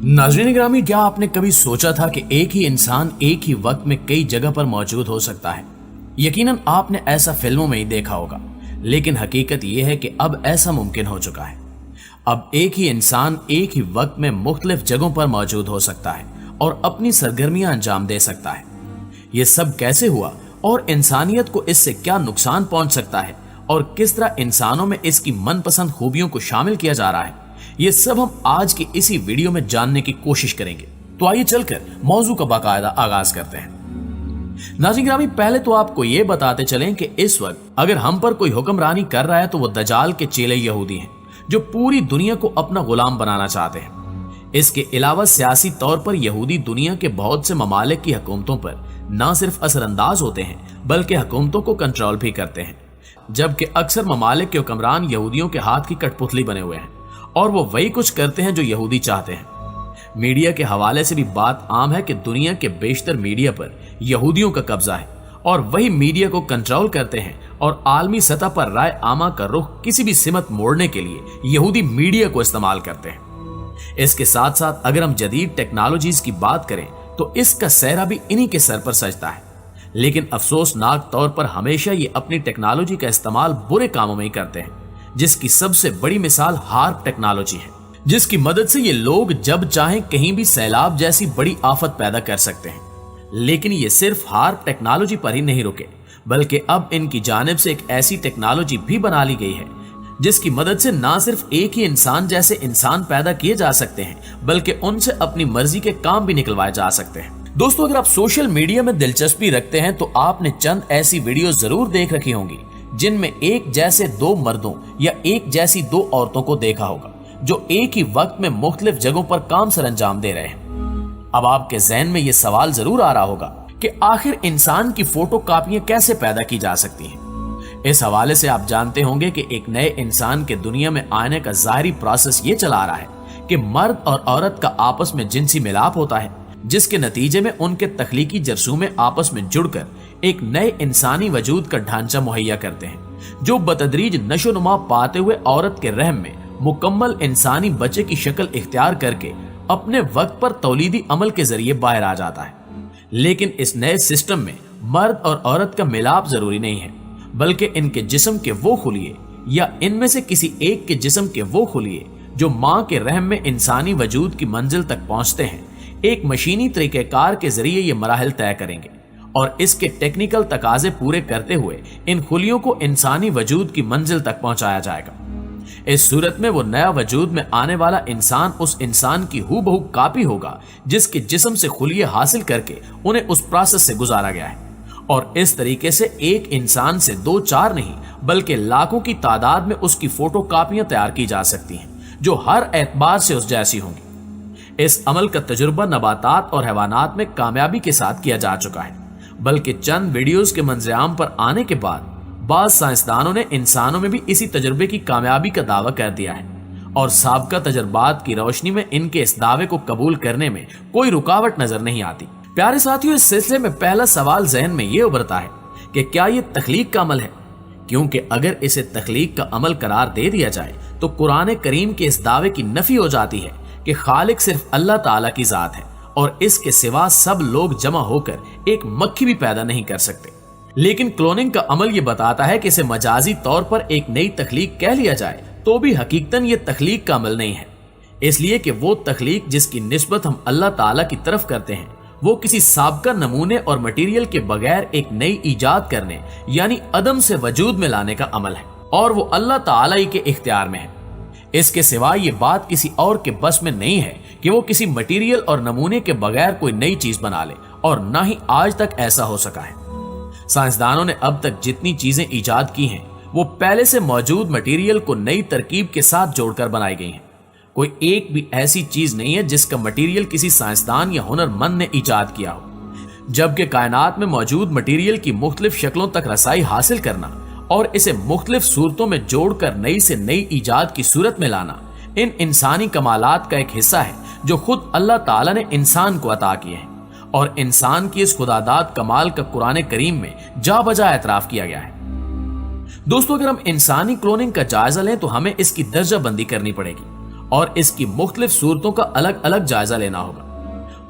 नाज़रीन ग्रामी, क्या आपने कभी सोचा था कि एक ही इंसान एक ही वक्त में कई जगह पर मौजूद हो सकता है? यकीनन आपने ऐसा फिल्मों में ही देखा होगा, लेकिन हकीकत यह है कि अब ऐसा मुमकिन हो चुका है। अब एक ही इंसान एक ही वक्त में मुख्तलिफ जगहों पर मौजूद हो सकता है और अपनी सरगर्मियां अंजाम दे सकता है। ये सब कैसे हुआ और इंसानियत को इससे क्या नुकसान पहुंच सकता है और किस तरह इंसानों में इसकी मनपसंद खूबियों को शामिल किया जा रहा है, ये सब हम आज की इसी वीडियो में जानने की कोशिश करेंगे। तो आइए चलकर मौजू का बाकायदा आगाज करते हैं। नाज़रीन ग्रामी, पहले तो आपको ये बताते चलें कि इस वक्त अगर हम पर कोई हुक्मरानी कर रहा है तो वो दजाल के चेले यहूदी हैं, जो पूरी दुनिया को अपना गुलाम बनाना चाहते हैं। इसके अलावा सियासी तौर पर यहूदी दुनिया के बहुत से ममालिक की हुकूमतों पर न सिर्फ असरअंदाज होते हैं बल्कि हुकूमतों को कंट्रोल भी करते हैं, जबकि अक्सर ममालिक के हुक्मरान यहूदियों के हाथ की कठपुतली बने हुए हैं और वो वही कुछ करते हैं जो यहूदी चाहते हैं। मीडिया के हवाले से भी बात आम है कि दुनिया के बेशतर मीडिया पर यहूदियों का कब्जा है और वही मीडिया को कंट्रोल करते हैं और आलमी सतह पर राय आमा का रुख किसी भी सिमत मोड़ने के लिए यहूदी मीडिया को इस्तेमाल करते हैं। इसके साथ साथ अगर हम जदीद टेक्नोलॉजीज की बात करें तो इसका सेहरा भी इन्हीं के सर पर सजता है, लेकिन अफसोसनाक तौर पर हमेशा ये अपनी टेक्नोलॉजी का इस्तेमाल बुरे कामों में ही करते हैं, जिसकी सबसे बड़ी मिसाल हार्प टेक्नोलॉजी है, जिसकी मदद से ये लोग जब चाहें कहीं भी सैलाब जैसी बड़ी आफत पैदा कर सकते हैं। लेकिन ये सिर्फ हार्प टेक्नोलॉजी पर ही नहीं रुके, बल्कि अब इनकी जानिब से एक ऐसी टेक्नोलॉजी भी बना ली गई है जिसकी मदद से ना सिर्फ एक ही इंसान जैसे इंसान पैदा किए जा सकते हैं बल्कि उनसे अपनी मर्जी के काम भी निकलवाए जा सकते हैं। दोस्तों, अगर आप सोशल मीडिया में दिलचस्पी रखते हैं तो आपने चंद ऐसी वीडियो जरूर देख रखी होंगी जिनमें एक जैसे दो मर्दों या एक जैसी दो औरतों को देखा होगा जो एक ही वक्त में मुख्तलिफ जगहों पर काम सरअंजाम दे रहे हैं। अब आपके ज़हन में यह सवाल जरूर आ रहा होगा कि आखिर इंसान की फोटो कापियां कैसे पैदा की जा सकती हैं। इस हवाले से आप जानते होंगे कि एक नए इंसान के दुनिया में आने का ज़ाहिरी प्रोसेस ये चला आ रहा है कि मर्द और औरत का आपस में जिनसी मिलाप होता है, जिसके नतीजे में उनके तख्लीकी जरसूमें आपस में जुड़कर एक नए इंसानी वजूद का ढांचा मुहैया करते हैं, जो बतदरीज नशोनुमा पाते हुए औरत के रहम में मुकम्मल इंसानी बच्चे की शक्ल इख्तियार करके अपने वक्त पर तौलीदी अमल के जरिए बाहर आ जाता है। लेकिन इस नए सिस्टम में मर्द और औरत का मिलाप जरूरी नहीं है, बल्कि इनके जिस्म के वो खुलिए या इनमें से किसी एक के जिस्म के वो खुलिए जो माँ के रहम में इंसानी वजूद की मंजिल तक पहुंचते हैं, एक मशीनी तरीक़ेकार के जरिए ये मराहल तय करेंगे और इसके टेक्निकल तकाजे पूरे करते हुए इन खुलियों को इंसानी वजूद की मंजिल तक पहुंचाया जाएगा। इस सूरत में वो नया वजूद में आने वाला इंसान उस इंसान की हूबहू कापी होगा जिसके जिस्म से खुलिये हासिल करके उन्हें उस प्रोसेस से गुजारा गया है। और इस तरीके से एक इंसान से दो चार नहीं बल्कि लाखों की तादाद में उसकी फोटो कापियां तैयार की जा सकती हैं, जो हर एतबार से उस जैसी होंगी। इस अमल का तजुर्बा नबातात और हैवानात में कामयाबी के साथ किया जा चुका है, बल्कि चंद वीडियोस के मंजरेआम पर आने के बाद बाज़ साइंसदानों ने इंसानों में भी इसी तजुर्बे की कामयाबी का दावा कर दिया है और साबिका तजुर्बात की रोशनी में इनके इस दावे को कबूल करने में कोई रुकावट नजर नहीं आती। प्यारे साथियों, इस सिलसिले में पहला सवाल जहन में ये उभरता है कि क्या ये तख्लीक का अमल है? क्योंकि अगर इसे तख्लीक का अमल करार दे दिया जाए तो कुरान करीम के इस दावे की नफी हो जाती है कि खालिक सिर्फ अल्लाह ताला की जात है और इसके सिवा सब लोग जमा होकर एक मक्खी भी पैदा नहीं कर सकते। लेकिन क्लोनिंग का अमल ये बताता है कि इसे मजाजी तौर पर एक नई तख्लीक कह लिया जाए तो भी हकीकतन ये तख्लीक का अमल नहीं है, इसलिए कि वो तख्लीक जिसकी निस्बत हम अल्लाह ताला की तरफ करते हैं वो किसी साबका नमूने और मटेरियल के बगैर एक नई इजाद करने यानी अदम से वजूद में लाने का अमल है और वो अल्लाह ताला ही के इख्तियार में है। इसके सिवा ये बात किसी और के बस में नहीं है कि वो किसी मटेरियल और नमूने के बगैर कोई नई चीज बना ले, और ना ही आज तक ऐसा हो सका है। साइंसदानों ने अब तक जितनी चीजें इजाद की हैं वो पहले से मौजूद मटेरियल को नई तरकीब के साथ जोड़कर बनाई गई हैं। कोई एक भी ऐसी चीज नहीं है जिसका मटेरियल किसी साइंसदान या हुनरमंद ने इजाद किया हो। जबकि कायनात में मौजूद मटेरियल की मुख्तलिफ शक्लों तक रसाई हासिल करना और इसे मुख्तलिफ सूरतों में जोड़कर नई से नई इजाद की सूरत में लाना इन इंसानी कमालात का एक हिस्सा है जो खुद अल्लाह ताला ने इंसान को अता किए हैं, और इंसान की इस खुदादाद कमाल का कुरान करीम में जा बजा एतराफ किया गया है। दोस्तों, अगर हम इंसानी क्लोनिंग का जायजा लें तो हमें इसकी दर्जा बंदी करनी पड़ेगी اور اس کی مختلف صورتوں کا الگ الگ جائزہ لینا ہوگا۔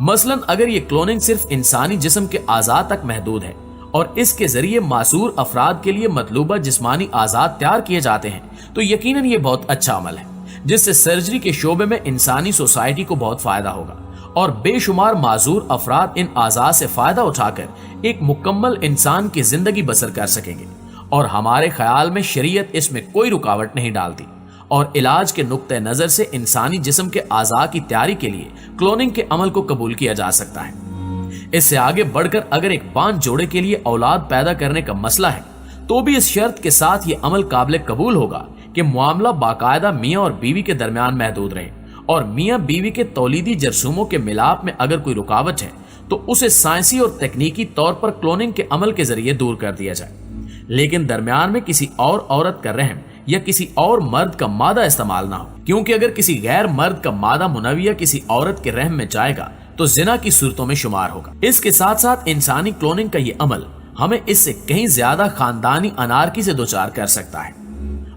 مثلاً اگر یہ کلوننگ صرف انسانی جسم کے اعضاء تک محدود ہے اور اس کے ذریعے معذور افراد کے لیے مطلوبہ جسمانی اعضاء تیار کیے جاتے ہیں تو یقیناً یہ بہت اچھا عمل ہے، جس سے سرجری کے شعبے میں انسانی سوسائٹی کو بہت فائدہ ہوگا اور بے شمار معذور افراد ان اعضاء سے فائدہ اٹھا کر ایک مکمل انسان کی زندگی بسر کر سکیں گے، اور ہمارے خیال میں شریعت اس میں کوئی رکاوٹ نہیں ڈالتی، اور علاج کے نقطہ نظر سے انسانی جسم کے اعضاء کی تیاری کے لیے کلوننگ کے عمل کو قبول کیا جا سکتا ہے۔ اس سے آگے بڑھ کر اگر ایک بانجھ جوڑے کے لیے اولاد پیدا کرنے کا مسئلہ ہے تو بھی اس شرط کے ساتھ یہ عمل قابل قبول ہوگا کہ معاملہ باقاعدہ میاں اور بیوی کے درمیان محدود رہے، اور میاں بیوی کے تولیدی جرثوموں کے ملاپ میں اگر کوئی رکاوٹ ہے تو اسے سائنسی اور تکنیکی طور پر کلوننگ کے عمل کے ذریعے دور کر دیا جائے، لیکن درمیان میں کسی اور عورت کا رحم یا کسی اور مرد کا مادہ استعمال نہ ہو، کیونکہ اگر کسی غیر مرد کا مادہ منویہ کسی عورت کے رحم میں جائے گا تو زنا کی صورتوں میں شمار ہوگا۔ اس کے ساتھ ساتھ انسانی کلوننگ کا یہ عمل ہمیں اس سے کہیں زیادہ خاندانی انارکی سے دوچار کر سکتا ہے۔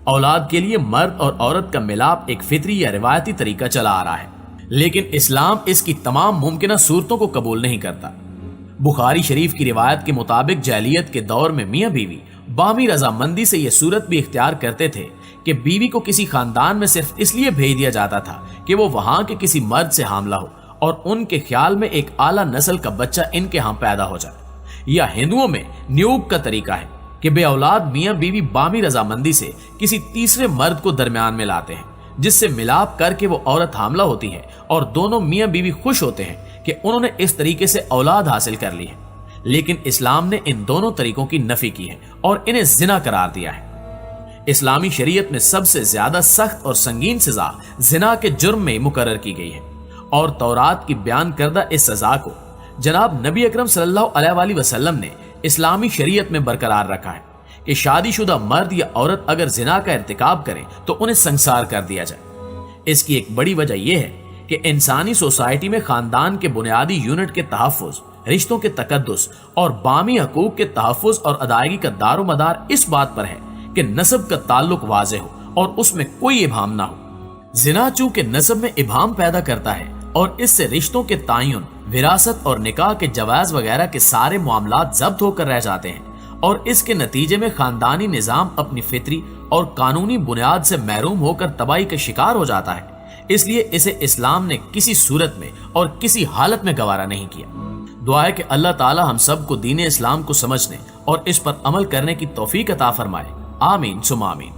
اولاد کے لیے مرد اور عورت کا ملاپ ایک فطری یا روایتی طریقہ چلا آ رہا ہے، لیکن اسلام اس کی تمام ممکنہ صورتوں کو قبول نہیں کرتا۔ بخاری شریف کی روایت کے مطابق جاہلیت کے دور میں میاں بیوی باہمی رضامندی سے یہ صورت بھی اختیار کرتے تھے کہ بیوی کو کسی خاندان میں صرف اس لیے بھیج دیا جاتا تھا کہ وہ وہاں کے کسی مرد سے حاملہ ہو اور ان کے خیال میں ایک اعلیٰ نسل کا بچہ ان کے ہاں پیدا ہو جائے۔ یا ہندوؤں میں نیوگ کا طریقہ ہے کہ بے اولاد میاں بیوی باہمی رضامندی سے کسی تیسرے مرد کو درمیان میں لاتے ہیں، جس سے ملاپ کر کے وہ عورت حاملہ ہوتی ہے اور دونوں میاں بیوی خوش ہوتے ہیں کہ انہوں نے اس طریقے سے اولاد حاصل کر لی ہے۔ لیکن اسلام نے ان دونوں طریقوں کی نفی کی ہے اور انہیں زنا قرار دیا ہے۔ اسلامی شریعت میں سب سے زیادہ سخت اور سنگین سزا زنا کے جرم میں مقرر کی گئی ہے، اور تورات کی بیان کردہ اس سزا کو جناب نبی اکرم صلی اللہ علیہ وآلہ وسلم نے اسلامی شریعت میں برقرار رکھا ہے کہ شادی شدہ مرد یا عورت اگر زنا کا ارتکاب کریں تو انہیں سنسار کر دیا جائے۔ اس کی ایک بڑی وجہ یہ ہے کہ انسانی سوسائٹی میں خاندان کے بنیادی یونٹ کے تحفظ، رشتوں کے تقدس اور باہمی حقوق کے تحفظ اور ادائیگی کا دار و مدار اس بات پر ہے کہ نسب کا تعلق واضح ہو اور اس میں کوئی ابہام نہ ہو۔ زنا چونکہ نسب میں ابہام پیدا کرتا ہے اور اس سے رشتوں کے تعین، وراثت اور نکاح کے جواز وغیرہ کے سارے معاملات ضبط ہو کر رہ جاتے ہیں، اور اس کے نتیجے میں خاندانی نظام اپنی فطری اور قانونی بنیاد سے محروم ہو کر تباہی کا شکار ہو جاتا ہے۔ اس لیے اسے اسلام نے کسی صورت میں اور کسی حالت میں گوارا نہیں کیا۔ دعا ہے کہ اللہ تعالی ہم سب کو دین اسلام کو سمجھنے اور اس پر عمل کرنے کی توفیق عطا فرمائے۔ آمین ثم آمین۔